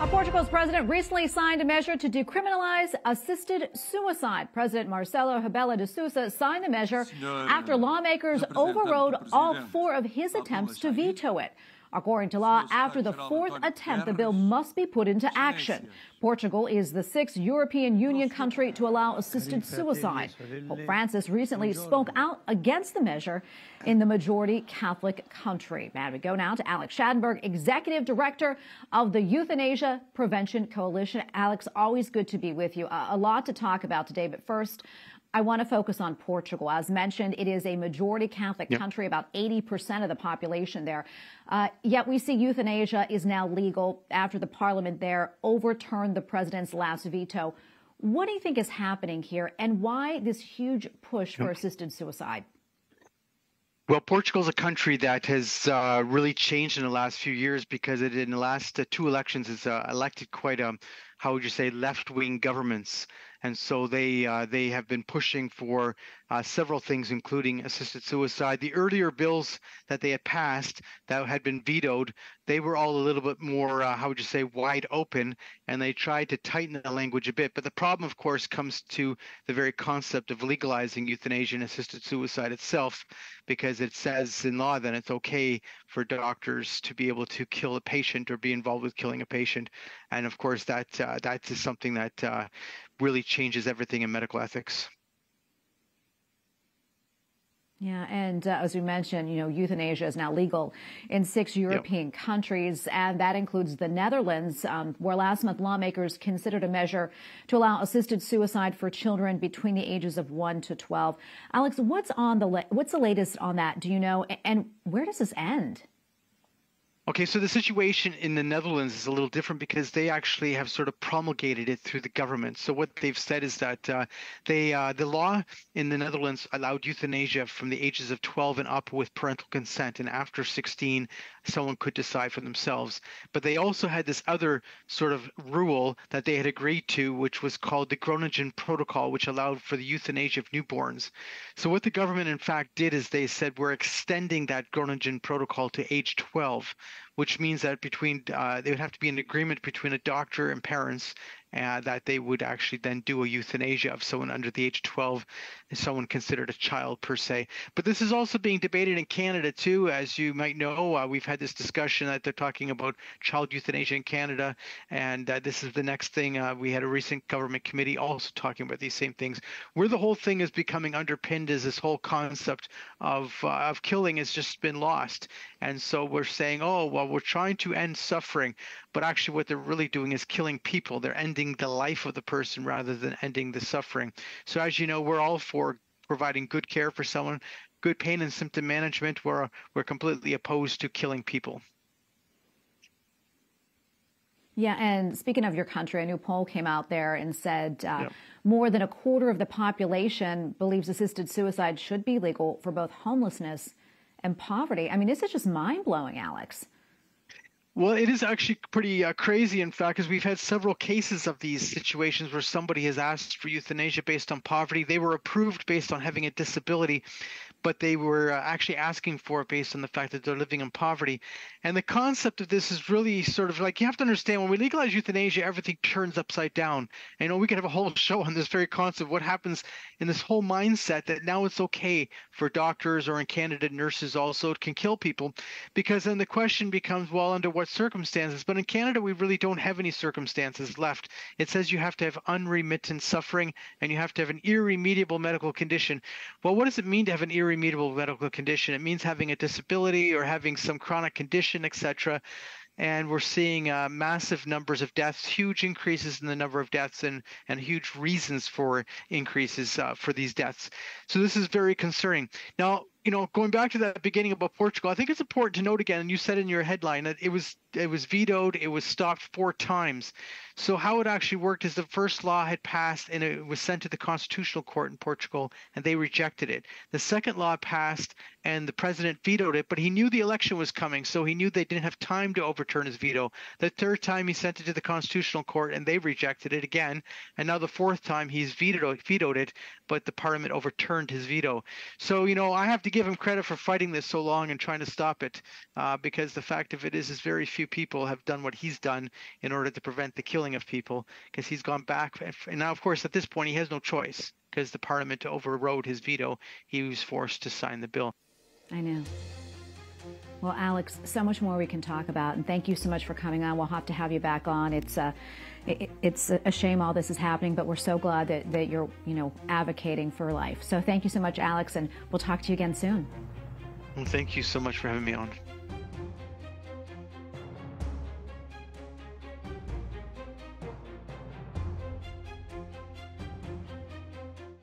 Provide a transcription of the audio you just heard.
Portugal's president recently signed a measure to decriminalize assisted suicide. President Marcelo Rebelo De Sousa signed the measure after lawmakers overrode all 4 of his attempts to veto it. According to law, after the 4th attempt, the bill must be put into action. Portugal is the 6th European Union country to allow assisted suicide. Pope Francis recently spoke out against the measure in the majority Catholic country. And we go now to Alex Schadenberg, Executive Director of the Euthanasia Prevention Coalition. Alex, always good to be with you. A lot to talk about today, but first, I want to focus on Portugal. As mentioned, it is a majority Catholic country, about 80% of the population there. Yet we see euthanasia is now legal after the parliament there overturned the president's last veto. What do you think is happening here, and why this huge push for assisted suicide? Well, Portugal is a country that has really changed in the last few years because it, in the last 2 elections, has elected quite how would you say, left-wing governments. And so they have been pushing for several things, including assisted suicide. The earlier bills that they had passed that had been vetoed, they were all a little bit more, how would you say, wide open, and they tried to tighten the language a bit. But the problem, of course, comes to the very concept of legalizing euthanasia and assisted suicide itself, because it says in law that it's okay for doctors to be able to kill a patient or be involved with killing a patient. And of course, that is something that really changes everything in medical ethics. Yeah, and as we mentioned, euthanasia is now legal in 6 European countries, and that includes the Netherlands, where last month lawmakers considered a measure to allow assisted suicide for children between the ages of 1 to 12. Alex, what's the latest on that? Do you know, and where does this end? Okay, so the situation in the Netherlands is a little different because they actually have sort of promulgated it through the government. So what they've said is that the law in the Netherlands allowed euthanasia from the ages of 12 and up with parental consent, and after 16, someone could decide for themselves. But they also had this other sort of rule that they had agreed to, which was called the Groningen Protocol, which allowed for the euthanasia of newborns. So what the government, in fact, did is they said, we're extending that Groningen Protocol to age 12. Which means that there would have to be an agreement between a doctor and parents that they would actually then do a euthanasia of someone under the age of 12, someone considered a child per se. But this is also being debated in Canada too. As you might know, we've had this discussion that they're talking about child euthanasia in Canada, and this is the next thing. We had a recent government committee also talking about these same things. Where the whole thing is becoming underpinned is this whole concept of killing has just been lost. And so we're saying, oh, well, we're trying to end suffering, but actually what they're really doing is killing people. They're ending the life of the person rather than ending the suffering. So as you know, we're all for providing good care for someone, good pain and symptom management. We're completely opposed to killing people. Yeah, and speaking of your country, a new poll came out there and said more than a quarter of the population believes assisted suicide should be legal for both homelessness and poverty. I mean, this is just mind-blowing, Alex. Well, it is actually pretty crazy, in fact, because we've had several cases of these situations where somebody has asked for euthanasia based on poverty. They were approved based on having a disability, but they were actually asking for it based on the fact that they're living in poverty. And the concept of this is really sort of like, you have to understand, when we legalize euthanasia, everything turns upside down. And, we could have a whole show on this very concept, what happens in this whole mindset that now it's okay for doctors, or in Canada, nurses also can kill people, because then the question becomes, well, under what circumstances? But in Canada, we really don't have any circumstances left. It says you have to have unremittent suffering and you have to have an irremediable medical condition. Well, what does it mean to have an irremediable medical condition? It means having a disability or having some chronic condition, etc. And we're seeing massive numbers of deaths, huge increases in the number of deaths, and huge reasons for increases for these deaths. So this is very concerning. Now, going back to that beginning about Portugal, I think it's important to note again, and you said in your headline that it was vetoed, it was stopped 4 times. So how it actually worked is the first law had passed and it was sent to the Constitutional Court in Portugal, and they rejected it. The second law passed and the president vetoed it, but he knew the election was coming, so he knew they didn't have time to overturn his veto. The third time he sent it to the Constitutional Court and they rejected it again, and now the 4th time he's vetoed it, but the parliament overturned his veto. So, I have to give him credit for fighting this so long and trying to stop it, because the fact of it is very few people have done what he's done in order to prevent the killing of people, because he's gone back. And now, of course, at this point, he has no choice because the parliament overrode his veto. He was forced to sign the bill. I know. Well, Alex, so much more we can talk about, and thank you so much for coming on. We'll have to have you back on. It's a shame all this is happening, but we're so glad that you're, advocating for life. So thank you so much, Alex, and we'll talk to you again soon. Well, thank you so much for having me on.